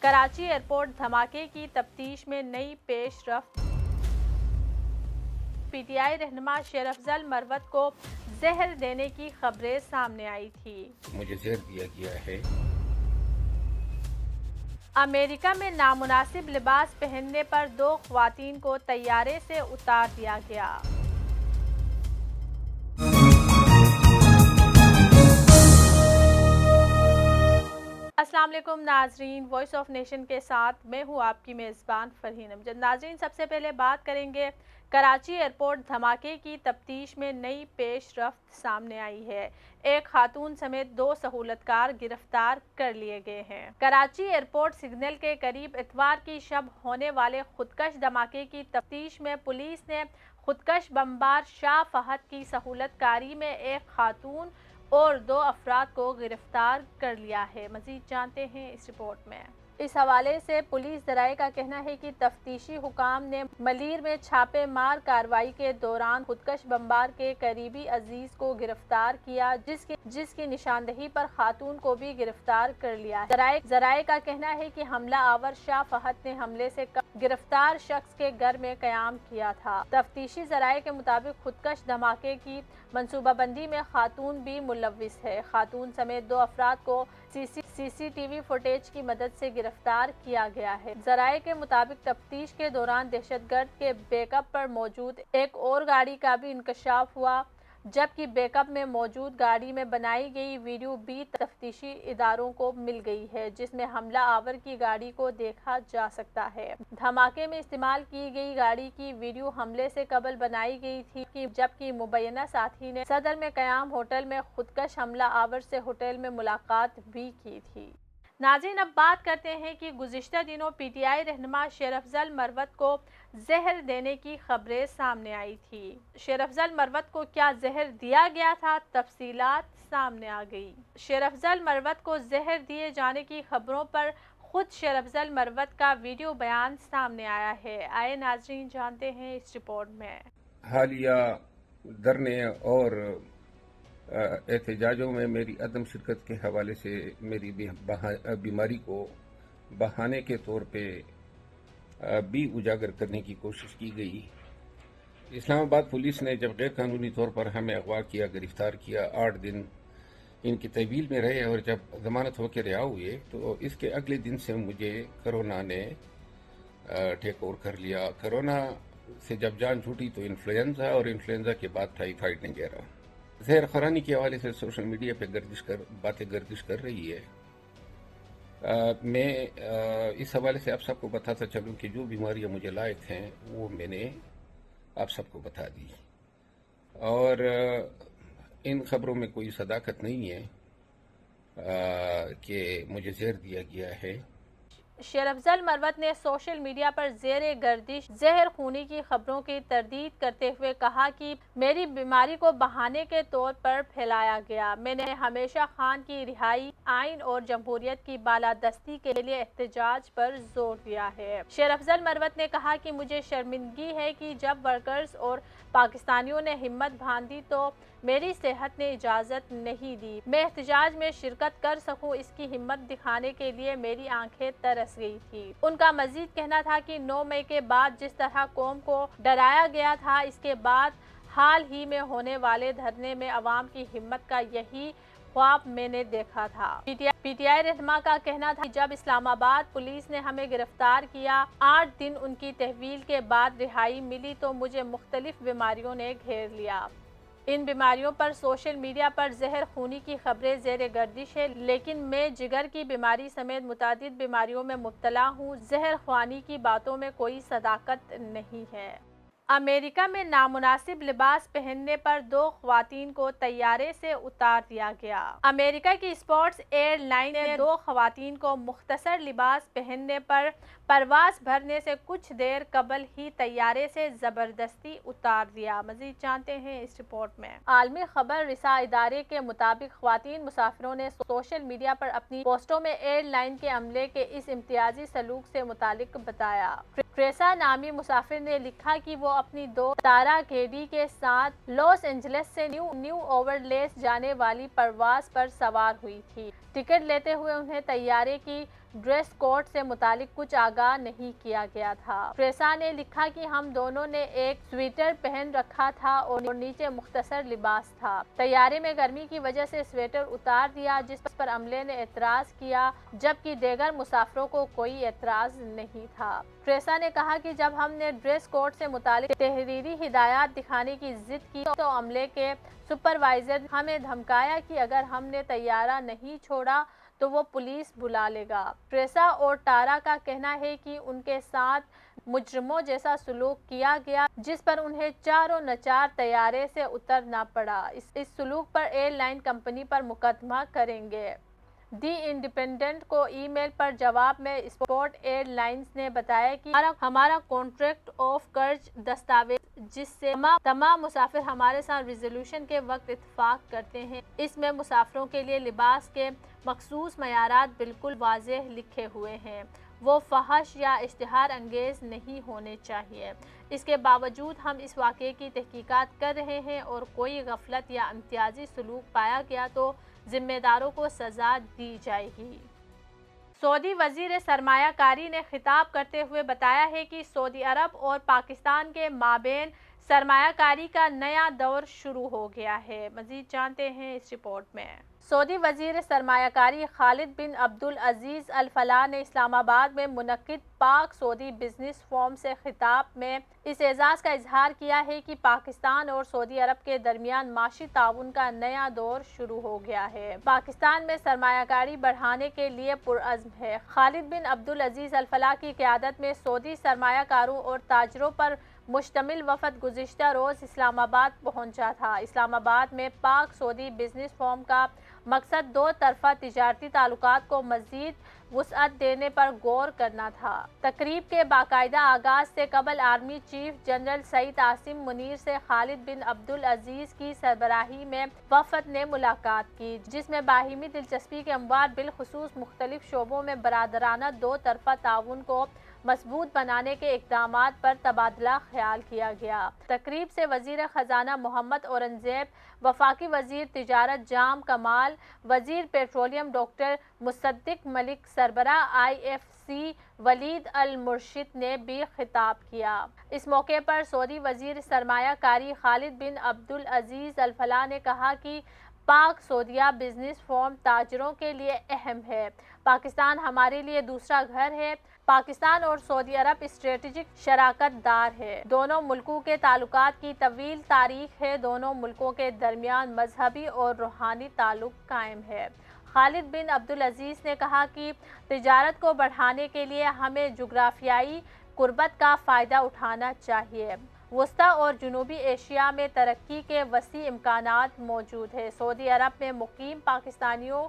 Karachi airport دھماکے کی تفتیش میں نئی پیش رفت۔ پی ٹی آئی رہنما شیر افضل مروت کو زہر دینے کی خبریں سامنے آئی تھی۔ مجھے زہر دیا گیا ہے۔ امریکہ میں نامناسب لباس پہننے پر 2 خواتین کو طیارے سے اتار دیا گیا۔ السلام علیکم ناظرین، وائس آف نیشن کے ساتھ میں ہوں آپ کی میزبان فرحین امجد۔ ناظرین، سب سے پہلے بات کریں گے کراچی ایئرپورٹ دھماکے کی تفتیش میں نئی پیش رفت سامنے آئی ہے۔ ایک خاتون سمیت 2 سہولتکار گرفتار کر لیے گئے ہیں۔ کراچی ایئرپورٹ سگنل کے قریب اتوار کی شب ہونے والے خودکش دھماکے کی تفتیش میں پولیس نے خودکش بمبار شاہ فہد کی سہولت کاری میں ایک خاتون اور 2 افراد کو گرفتار کر لیا ہے۔ مزید جانتے ہیں اس رپورٹ میں۔ اس حوالے سے پولیس ذرائع کا کہنا ہے کہ تفتیشی حکام نے ملیر میں چھاپے مار کارروائی کے دوران خودکش بمبار کے قریبی عزیز کو گرفتار کیا، جس کی نشاندہی پر خاتون کو بھی گرفتار کر لیا ہے۔ ذرائع کا کہنا ہے کہ حملہ آور شاہ فہد نے حملے سے قبل گرفتار شخص کے گھر میں قیام کیا تھا۔ تفتیشی ذرائع کے مطابق خودکش دھماکے کی منصوبہ بندی میں خاتون بھی ملوث ہے۔ خاتون سمیت 2 افراد کو سی سی ٹی وی فوٹیج کی مدد سے گرفتار کیا گیا ہے۔ ذرائع کے مطابق تفتیش کے دوران دہشت گرد کے بیک اپ پر موجود ایک اور گاڑی کا بھی انکشاف ہوا، جبکہ بیک اپ میں موجود گاڑی میں بنائی گئی ویڈیو بھی تفتیشی اداروں کو مل گئی ہے، جس میں حملہ آور کی گاڑی کو دیکھا جا سکتا ہے۔ دھماکے میں استعمال کی گئی گاڑی کی ویڈیو حملے سے قبل بنائی گئی تھی، جبکہ مبینہ ساتھی نے صدر میں قیام ہوٹل میں خودکش حملہ آور سے ہوٹل میں ملاقات بھی کی تھی۔ ناظرین، اب بات کرتے ہیں کہ گزشتہ دنوں پی ٹی آئی رہنما شیر افضل مروت کو زہر دینے کی خبریں سامنے آئی تھی۔ شیر افضل مروت کو کیا زہر دیا گیا تھا؟ تفصیلات سامنے آ گئی۔ شیر افضل مروت کو زہر دیے جانے کی خبروں پر خود شیر افضل مروت کا ویڈیو بیان سامنے آیا ہے۔ آئے ناظرین جانتے ہیں اس رپورٹ میں۔ حالیہ دھرنے اور احتجاجوں میں میری عدم شرکت کے حوالے سے میری بیماری کو بہانے کے طور پہ بھی اجاگر کرنے کی کوشش کی گئی۔ اسلام آباد پولیس نے جب غیر قانونی طور پر ہمیں اغوا کیا، گرفتار کیا، 8 دن ان کی تحویل میں رہے اور جب ضمانت ہو کے رہا ہوئے تو اس کے اگلے دن سے مجھے کرونا نے ٹیک اوور کر لیا۔ کرونا سے جب جان چھوٹی تو انفلوئنزا، اور انفلوئنزا کے بعد ٹائیفائیڈ وغیرہ۔ زہر خورانی کے حوالے سے سوشل میڈیا پہ باتیں گردش کر رہی ہے۔ میں اس حوالے سے آپ سب کو بتاتا چلوں کہ جو بیماریاں مجھے لاحق ہیں وہ میں نے آپ سب کو بتا دی، اور ان خبروں میں کوئی صداقت نہیں ہے کہ مجھے زہر دیا گیا ہے۔ شیر افضل مروت نے سوشل میڈیا پر زیر گردش زہر خونی کی خبروں کی تردید کرتے ہوئے کہا کہ میری بیماری کو بہانے کے طور پر پھیلایا گیا۔ میں نے ہمیشہ خان کی رہائی، آئین اور جمہوریت کی بالادستی کے لیے احتجاج پر زور دیا ہے۔ شیر افضل مروت نے کہا کہ مجھے شرمندگی ہے کہ جب ورکرز اور پاکستانیوں نے ہمت باندھی تو میری صحت نے اجازت نہیں دی میں احتجاج میں شرکت کر سکوں۔ اس کی ہمت دکھانے کے لیے میری آنکھیں ترس گئی تھی۔ ان کا مزید کہنا تھا کہ 9 مئی کے بعد جس طرح قوم کو ڈرایا گیا تھا، اس کے بعد حال ہی میں ہونے والے دھرنے میں عوام کی ہمت کا یہی خواب میں نے دیکھا تھا۔ پی ٹی آئی رہنما کا کہنا تھا کہ جب اسلام آباد پولیس نے ہمیں گرفتار کیا، 8 دن ان کی تحویل کے بعد رہائی ملی تو مجھے مختلف بیماریوں نے گھیر لیا۔ ان بیماریوں پر سوشل میڈیا پر زہر خونی کی خبریں زیر گردش ہے، لیکن میں جگر کی بیماری سمیت متعدد بیماریوں میں مبتلا ہوں۔ زہر خوانی کی باتوں میں کوئی صداقت نہیں ہے۔ امریکہ میں نامناسب لباس پہننے پر 2 خواتین کو طیارے سے اتار دیا گیا۔ امریکہ کی اسپائس ایئر لائن نے 2 خواتین کو مختصر لباس پہننے پر پرواز بھرنے سے کچھ دیر قبل ہی طیارے سے زبردستی اتار دیا۔ مزید جانتے ہیں اس رپورٹ میں۔ عالمی خبر رساں ادارے کے مطابق خواتین مسافروں نے سوشل میڈیا پر اپنی پوسٹوں میں ایئر لائن کے عملے کے اس امتیازی سلوک سے متعلق بتایا۔ ٹریسا نامی مسافر نے لکھا کہ وہ اپنی 2 ستارہ گاڑی کے ساتھ لاس اینجلس سے نیو اورلینز جانے والی پرواز پر سوار ہوئی تھی۔ ٹکٹ لیتے ہوئے انہیں طیارے کی ड्रेस कोड से मुतालिक कुछ आगाह नहीं किया गया था। ट्रेसा ने लिखा कि हम दोनों ने एक स्वेटर पहन रखा था और नीचे मुख्तसर लिबास था। तैयारी में गर्मी की वजह से स्वेटर उतार दिया, जिस पर अमले ने एतराज किया, जबकि दीगर मुसाफिरों को कोई एतराज नहीं था। ट्रेसा ने कहा कि जब हमने ड्रेस कोड से मुतालिक तहरीरी हिदायत दिखाने की जिद की तो अमले के सुपरवाइजर हमें धमकाया कि अगर हमने तैयारा नहीं छोड़ा तो वो पुलिस बुला लेगा। ट्रेसा और टारा का कहना है कि उनके साथ मुजरिमों जैसा सलूक किया गया, जिस पर उन्हें चारों नचार तैयारे से उतरना पड़ा। इस सलूक पर एयरलाइन कंपनी पर मुकदमा करेंगे। दी इंडिपेंडेंट को ईमेल पर जवाब में स्पॉट एयरलाइंस ने बताया कि हमारा कॉन्ट्रैक्ट ऑफ कर्ज दस्तावेज, जिससे तमाम मुसाफिर हमारे साथ रिजोल्यूशन के वक्त इत्तेफाक करते हैं, इसमें मुसाफिरों के लिए लिबास के मखसूस मयारात बिल्कुल वाज़ेह लिखे हुए हैं। वो फहश या इश्तिहार अंगेज नहीं होने चाहिए। इसके बावजूद हम इस वाक़े की तहकीकात कर रहे हैं और कोई गफलत या इम्तियाजी सलूक पाया गया तो जिम्मेदारों को सज़ा दी जाएगी। सऊदी वज़ीर सरमायाकारी ने खिताब करते हुए बताया है कि सऊदी अरब और पाकिस्तान के माबेन सरमायाकारी का नया दौर शुरू हो गया है। मज़ीद जानते हैं इस रिपोर्ट में। सऊदी वज़ीर सरमायाकारी खालिद बिन अब्दुल अजीज़ अल फलाह ने इस्लामाबाद में मुनक्किद पाक सऊदी बिजनेस फोरम से खिताब में इस एजाज़ का इजहार किया है कि पाकिस्तान और सऊदी अरब के दरमियान माशी ताउन का नया दौर शुरू हो गया है। पाकिस्तान में सरमायाकारी बढ़ाने के लिए पुरअज़्म है। खालिद बिन अब्दुल अजीज़ अल फलाह की क़यादत में सऊदी सरमायाकारों और ताजरों पर मुश्तमिल वफ़द गुज़िश्ता रोज़ इस्लामाबाद पहुंचा था। इस्लामाबाद में पाक सऊदी बिजनेस फोरम का मकसद दो तरफा तिजारती ताल्लुकात को मज़ीद वुसअत देने पर गौर करना था। तकरीब के बाकायदा आगाज से कबल army chief general Saeed Asim Munir से खालिद बिन अब्दुल अजीज़ की सरबराही में वफ़द ने मुलाकात की, जिसमें बाहिमी दिलचस्पी के अमवार बिलखुसूस मुख्तलिफ शोबों में बरादराना दो तरफा ताउन को मजबूत बनाने के इक़दामात पर तबादला ख्याल किया गया। तकरीब से वज़ीर ख़जाना मोहम्मद औरंगज़ेब, वफाकी वज़ीर तिजारत जाम कमाल, वज़ीर पेट्रोलियम डॉक्टर मुसद्दिक मलिक, सरबराह IFC वलीद अल मुर्शिद ने भी खिताब किया। इस मौके पर सऊदी वज़ीर सरमायाकारी खालिद बिन अब्दुल अजीज़ अल फलाह ने कहा कि पाक सऊदिया बिजनेस फोरम ताजरों के लिए अहम है। पाकिस्तान हमारे लिए दूसरा घर है। पाकिस्तान और सऊदी अरब स्ट्रेटेजिक शराकत दार है। दोनों मुल्कों के ताल्लुकात की तवील तारीख है। दोनों मुल्कों के दरमियान मजहबी और रूहानी ताल्लुक कायम है। खालिद बिन अब्दुल अजीज़ ने कहा कि तिजारत को बढ़ाने के लिए हमें जुग्राफियाई कुर्बत का फ़ायदा उठाना चाहिए। वस्ता और जनूबी एशिया में तरक्की के वसी इम्कानात मौजूद है। सऊदी अरब में मुकीम पाकिस्तानियों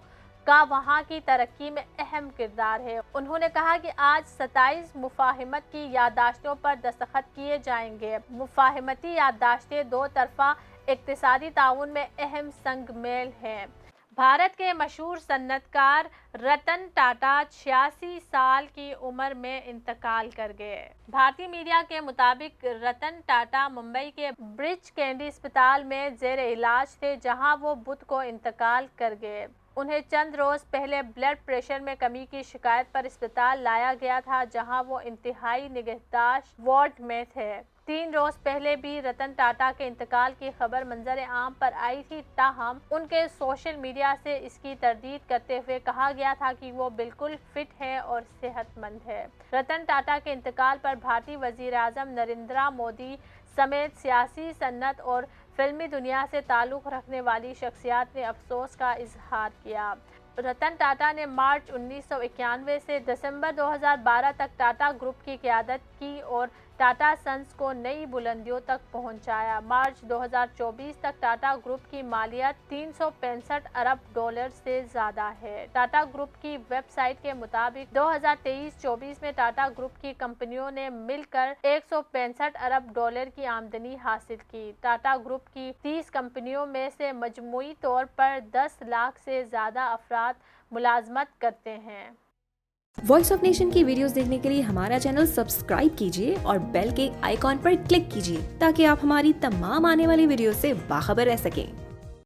का वहाँ की तरक्की में अहम किरदार है। उन्होंने कहा कि आज 27 मुफाहिमत की याददाश्तों पर दस्तखत किए जाएंगे। मुफाहिमती याददाश्तें दो तरफा इक्तिसादी ताउन में अहम संगमेल हैं। भारत के मशहूर सन्नतकार रतन टाटा 86 साल की उम्र में इंतकाल कर गए। भारतीय मीडिया के मुताबिक रतन टाटा मुंबई के ब्रिच कैंडी अस्पताल में जेर इलाज थे, जहां वो बुध को इंतकाल कर गए। उन्हें चंद रोज पहले ब्लड प्रेशर में कमी की शिकायत पर अस्पताल लाया गया था, जहां वो इंतहाई निगहदाश्त वार्ड में थे। 3 रोज पहले भी रतन टाटा के इंतकाल की खबर मंजर आम पर आई थी, ताहम उनके सोशल मीडिया से इसकी तरदीद करते हुए कहा गया था कि वो बिल्कुल फिट है और सेहतमंद है। रतन टाटा के इंतकाल पर भारतीय वजीर आज़म नरेंद्र मोदी समेत सियासी, सन्नत और फिल्मी दुनिया से ताल्लुक़ रखने वाली शख्सियत ने अफसोस का इजहार किया। रतन टाटा ने मार्च 1991 से दिसंबर 2012 तक टाटा ग्रुप की क़यादत की और टाटा सन्स को नई बुलंदियों तक पहुंचाया। मार्च 2024 तक टाटा ग्रुप की मालियत $365 अरब से ज़्यादा है। टाटा ग्रुप की वेबसाइट के मुताबिक 2023-24 में टाटा ग्रुप की कंपनियों ने मिलकर $165 अरब की आमदनी हासिल की। टाटा ग्रुप की 30 कंपनियों में से मजमूई तौर पर 10 लाख से ज़्यादा अफराद मुलाजमत करते हैं। वॉइस ऑफ नेशन की वीडियोस देखने के लिए हमारा चैनल सब्सक्राइब कीजिए और बेल के आइकॉन पर क्लिक कीजिए ताकि आप हमारी तमाम आने वाली वीडियो से बाखबर रह सकें।